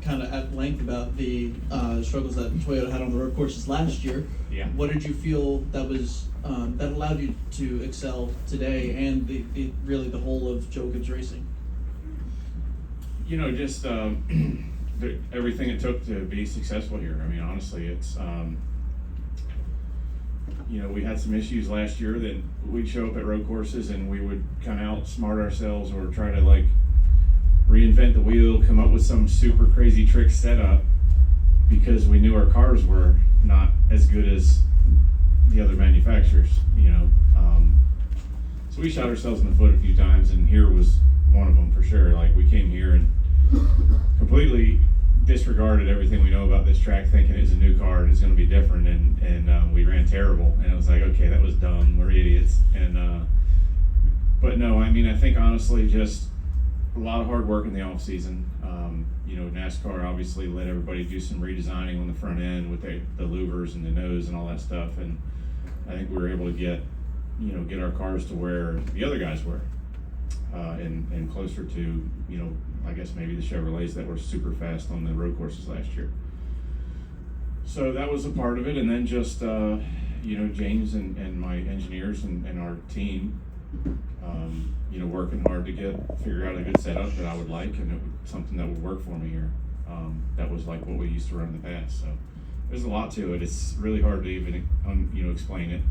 kind of at length about the struggles that Toyota had on the road courses last year. Yeah. What did you feel that was that allowed you to excel today, and the really the whole of Joe Gibbs Racing? Just everything it took to be successful here. I mean, honestly, it's we had some issues last year that we'd show up at road courses and we would kind of outsmart ourselves or try to like reinvent the wheel, come up with some super crazy trick setup because we knew our cars were not as good as the other manufacturers, So we shot ourselves in the foot a few times, and here was one of them for sure. Like, we came here and completely disregarded everything we know about this track, thinking it's a new car and it's going to be different, and we ran terrible, and it was like, okay, that was dumb, we're idiots. And but no, I mean, I think honestly just a lot of hard work in the off season. NASCAR obviously let everybody do some redesigning on the front end with the louvers and the nose and all that stuff, and I think we were able to get our cars to where the other guys were, and closer to I guess maybe the Chevrolets that were super fast on the road courses last year. So that was a part of it, and then just James and my engineers and our team, working hard to figure out a good setup that I would like, and something that would work for me here. That was like what we used to run in the past. So there's a lot to it. It's really hard to even explain it.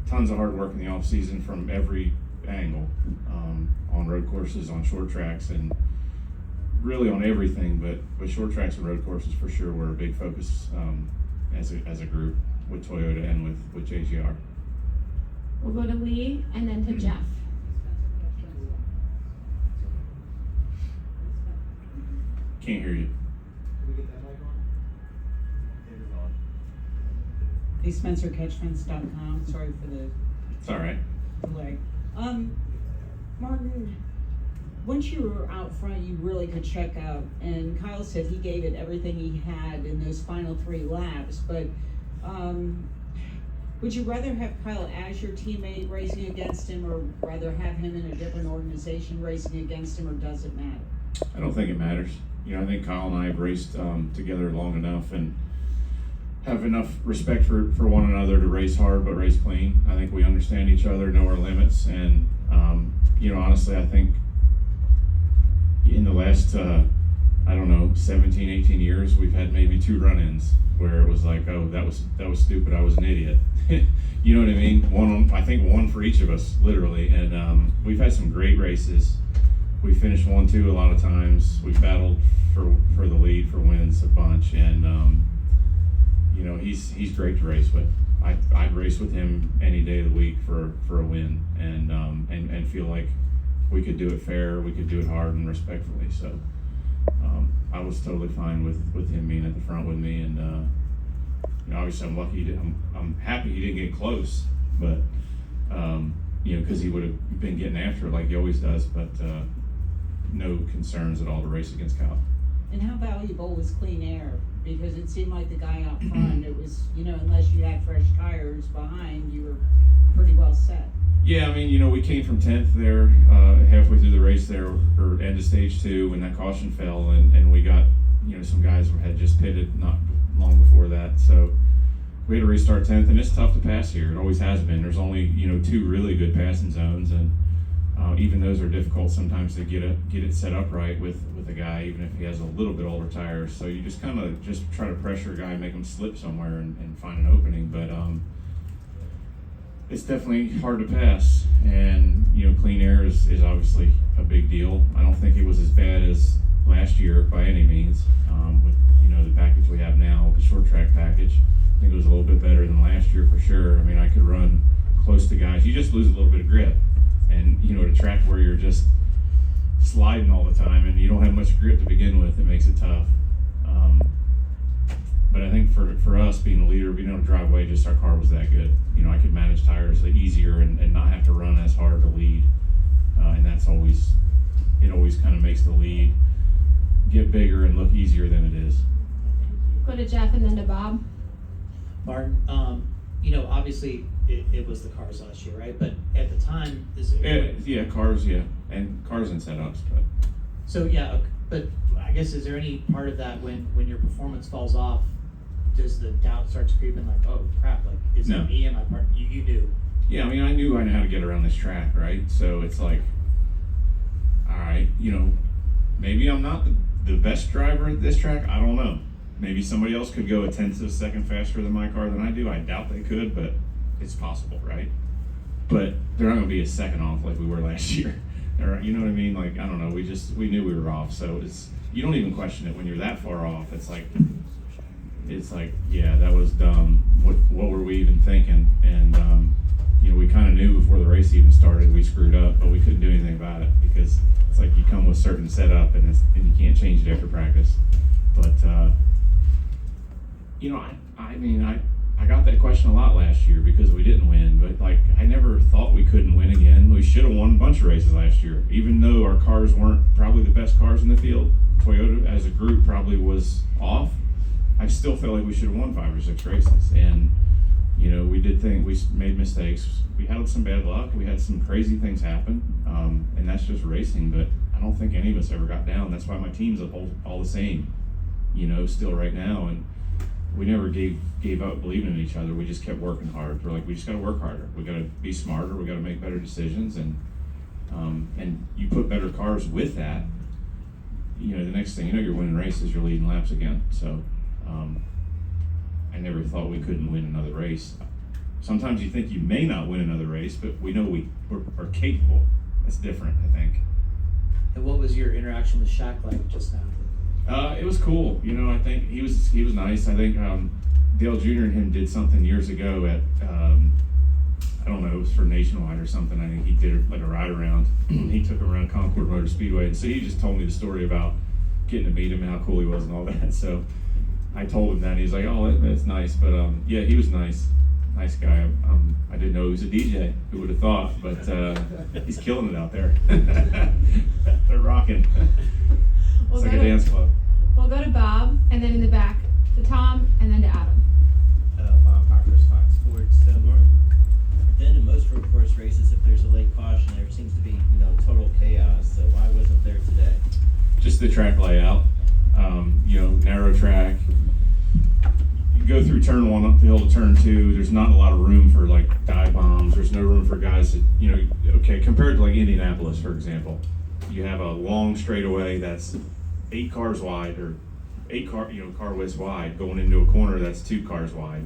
Tons of hard work in the off season from every angle, on road courses, on short tracks, and really on everything. But short tracks and road courses for sure were a big focus as a group with Toyota and with JGR. We'll go to Lee and then to Jeff. Can't hear you. Can we get that mic on? It is on. Hey, SpencerCatchFence.com. Sorry for the It's all right. delay. Martin, once you were out front, you really could check out. And Kyle said he gave it everything he had in those final 3 laps. But would you rather have Kyle as your teammate racing against him, or rather have him in a different organization racing against him, or does it matter? I don't think it matters. I think Kyle and I have raced together long enough and have enough respect for one another to race hard but race clean. I think we understand each other, know our limits, and honestly, I think in the last 17, 18 years, we've had maybe 2 run-ins where it was like, oh, that was stupid, I was an idiot. You know what I mean? I think one for each of us, literally. And we've had some great races. We finished 1-2 a lot of times. We battled for the lead, for wins a bunch, and he's great to race with. I'd race with him any day of the week for a win, and feel like we could do it fair, we could do it hard and respectfully. So I was totally fine with him being at the front with me, and obviously I'm lucky. I'm happy he didn't get close, but because he would have been getting after it like he always does. But no concerns at all to race against Kyle. And how valuable was clean air? Because it seemed like the guy out front, it was, unless you had fresh tires behind, you were pretty well set. Yeah, I mean, we came from 10th there, halfway through the race there, or end of stage 2, when that caution fell, and we got, some guys had just pitted not long before that, so we had to restart 10th, and it's tough to pass here. It always has been. There's only, 2 really good passing zones, and even those are difficult sometimes to get it set up right with a guy, even if he has a little bit older tires. So you just kind of just try to pressure a guy, make him slip somewhere and find an opening. But it's definitely hard to pass, and clean air is obviously a big deal. I don't think it was as bad as last year by any means, with the package we have now, the short track package. I think it was a little bit better than last year for sure. I mean, I could run close to guys. You just lose a little bit of grip, and at a track where you're just sliding all the time and you don't have much grip to begin with, it makes it tough. But I think for us, being a leader, being able to drive away, just our car was that good. I could manage tires easier and not have to run as hard to lead. And that's always kind of makes the lead get bigger and look easier than it is. Go to Jeff and then to Bob. Martin, obviously it was the cars last year, right? But at the time, Yeah, cars, and cars and setups. But so yeah, but I guess, is there any part of that when your performance falls off, does the doubt start creeping like, oh crap, like is No. it me and my part? You do. Yeah, I mean, I knew I knew how to get around this track, right? So it's like, all right, maybe I'm not the best driver at this track. I don't know. Maybe somebody else could go a tenth of a second faster than my car than I do. I doubt they could, but it's possible, right? But they're not going to be a second off like we were last year. Or, you know what I mean? Like, I don't know. We knew we were off. So you don't even question it when you're that far off. It's like, yeah, that was dumb. What were we even thinking? And, we kind of knew before the race even started we screwed up, but we couldn't do anything about it because it's like you come with certain setup and you can't change it after practice. But, I got that question a lot last year because we didn't win, but like I never thought we couldn't win again. We should have won a bunch of races last year, even though our cars weren't probably the best cars in the field. Toyota as a group probably was off. I still feel like we should have won 5 or 6 races, and we made mistakes. We had some bad luck. We had some crazy things happen, and that's just racing. But I don't think any of us ever got down. That's why my team's all the same, still right now. And we never gave up believing in each other. We just kept working hard. We're like, we just got to work harder. We got to be smarter. We got to make better decisions, and you put better cars with that. The next thing you know, you're winning races. You're leading laps again. So I never thought we couldn't win another race. Sometimes you think you may not win another race, but we know we're capable. That's different, I think. And what was your interaction with Shaq like just now? It was cool. I think he was nice. I think Dale Jr. and him did something years ago at I don't know, it was for Nationwide or something. I think he did like a ride around. He took him around Concord Motor Speedway, and so he just told me the story about getting to meet him and how cool he was and all that. So I told him that, and he's like, "Oh, that's nice." But yeah, he was nice guy. I didn't know he was a DJ. Who would have thought? But he's killing it out there. They're rocking. It's like a dance club. We'll go to Bob, and then in the back to Tom, and then to Adam. Bob Harper's Fox Sports. Martin, then in most road course races, if there's a late caution, there seems to be total chaos. So why wasn't there today? Just the track layout. Narrow track. You go through turn 1 up the hill to turn 2. There's not a lot of room for like dive bombs. There's no room for guys that compared to like Indianapolis, for example. You have a long straightaway that's 8 cars wide, or 8 car widths wide, going into a corner that's 2 cars wide,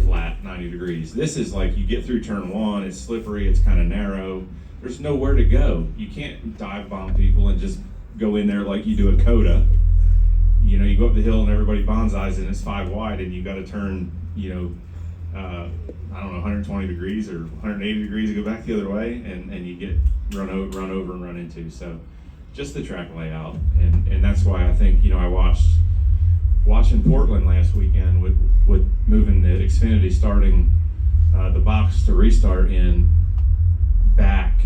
flat, 90 degrees. This is like you get through turn 1, it's slippery, it's kind of narrow. There's nowhere to go. You can't dive bomb people and just go in there like you do at Coda. You go up the hill and everybody bonsais and it's 5 wide, and you got to turn, 120 degrees or 180 degrees to go back the other way, and you get run over and run into. So just the track layout, and that's why I think I watching Portland last weekend with moving the Xfinity starting the box to restart in back,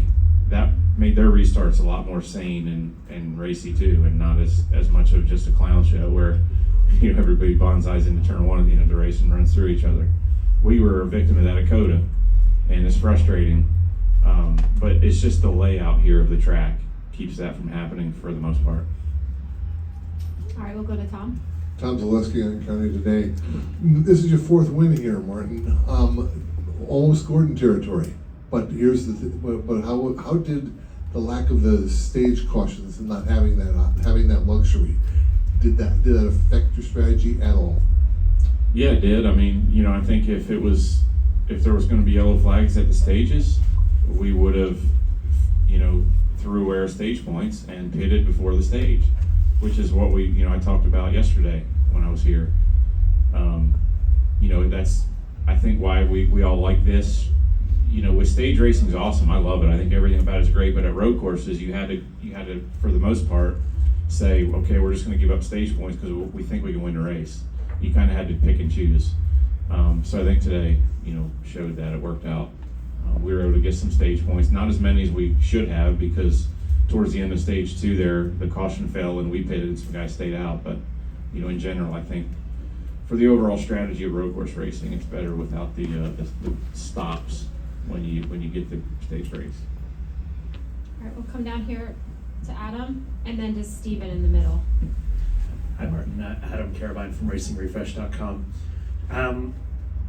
that made their restarts a lot more sane and racy too, and not as much of just a clown show where everybody bonsais into turn 1 at the end of the race and runs through each other. We were a victim of that at Coda, and it's frustrating, but it's just the layout here of the track keeps that from happening for the most part. All right, we'll go to Tom. Tom Zaleski on County Today. This is your 4th win here, Martin. Almost Gordon territory. But here's the but how did the lack of the stage cautions and not having that luxury, did that affect your strategy at all? Yeah, it did. I mean, I think if there was going to be yellow flags at the stages, we would have, threw away our stage points and pitted before the stage, which is what I talked about yesterday when I was here. That's I think why we all like this. With stage racing is awesome. I love it. I think everything about it is great. But at road courses, you had to, for the most part, say, okay, we're just going to give up stage points because we think we can win the race. You kind of had to pick and choose. So I think today, showed that it worked out. We were able to get some stage points, not as many as we should have, because towards the end of stage 2 there, the caution fell and we pitted and some guys stayed out. But in general, I think for the overall strategy of road course racing, it's better without the stops when you get the stage race. All right, we'll come down here to Adam, and then to Steven in the middle. Adam Carabine from RacingRefresh.com.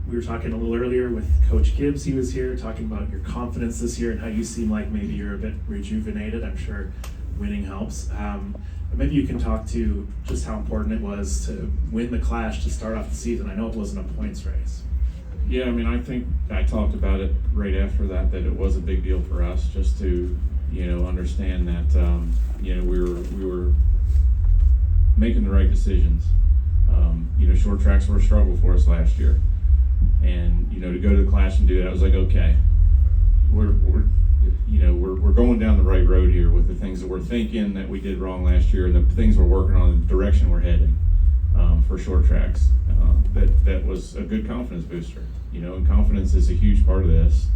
We were talking a little earlier with Coach Gibbs. He was here talking about your confidence this year and how you seem like maybe you're a bit rejuvenated. I'm sure winning helps. But maybe you can talk to just how important it was to win the Clash to start off the season. I know it wasn't a points race. Yeah, I mean, I think I talked about it right after that it was a big deal for us just to, understand that, we were making the right decisions. Short tracks were a struggle for us last year. And, to go to the Clash and do that, I was like, okay, we're going down the right road here with the things that we're thinking that we did wrong last year and the things we're working on, the direction we're heading for short tracks. That was a good confidence booster, and confidence is a huge part of this.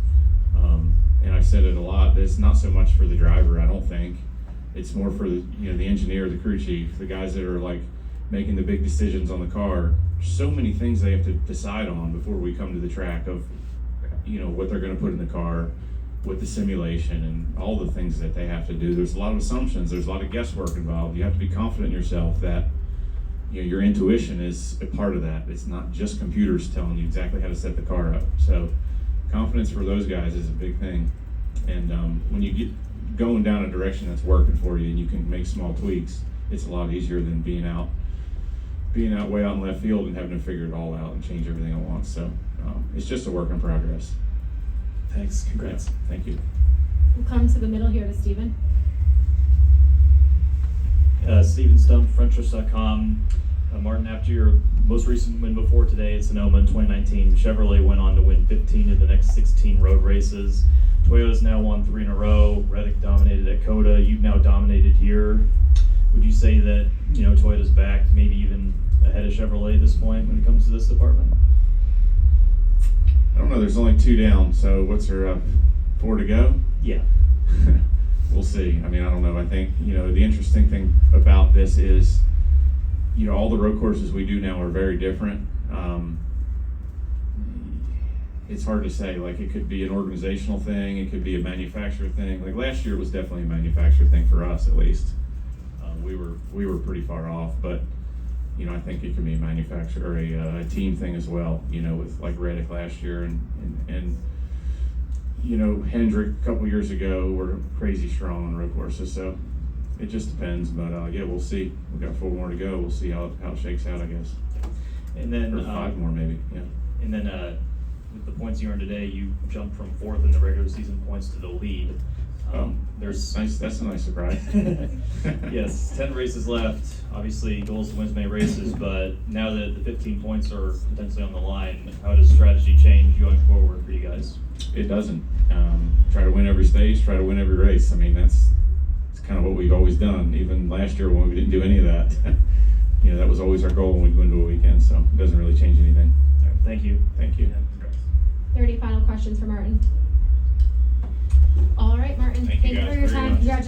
And I've said it a lot, it's not so much for the driver, I don't think. It's more for the engineer, the crew chief, the guys that are like making the big decisions on the car. So many things they have to decide on before we come to the track of, what they're going to put in the car with the simulation and all the things that they have to do. There's a lot of assumptions. There's a lot of guesswork involved. You have to be confident in yourself that, your intuition is a part of that. It's not just computers telling you exactly how to set the car up. So confidence for those guys is a big thing. And when you get going down a direction that's working for you and you can make small tweaks, it's a lot easier than being out way out in left field and having to figure it all out and change everything at once. So it's just a work in progress. Thanks. Congrats. Yeah, thank you. We'll come to the middle here to Stephen. Steven Stump, Frentress.com. Martin, after your most recent win before today at Sonoma in 2019, Chevrolet went on to win 15 of the next 16 road races. Toyota's now won 3 in a row. Reddick dominated at COTA. You've now dominated here. Would you say that, Toyota's back, maybe even ahead of Chevrolet at this point when it comes to this department? I don't know, there's only 2 down, so what's there, 4 to go? Yeah. We'll see. I mean, I don't know. I think, the interesting thing about this is, all the road courses we do now are very different. It's hard to say. Like, it could be an organizational thing. It could be a manufacturer thing. Like, last year was definitely a manufacturer thing for us, at least. We were pretty far off, but, I think it can be a manufacturer or a team thing as well, with like Reddick last year and Hendrick a couple years ago were crazy strong on road courses. So it just depends, but yeah, we'll see. We've got 4 more to go. We'll see how it shakes out, I guess. And then or 5 more maybe, yeah. And then with the points you earned today, you jumped from 4th in the regular season points to the lead. There's nice. That's a nice surprise. Yes, 10 races left. Obviously, goals to win as many races, but now that the 15 points are potentially on the line, how does strategy change going forward for you guys? It doesn't. Try to win every stage. Try to win every race. I mean, it's kind of what we've always done. Even last year when we didn't do any of that, that was always our goal when we go into a weekend. So it doesn't really change anything. All right, thank you. Thank you. 30 final questions for Martin. All right, Martin. Thank you guys for your very time. much. Congratulations.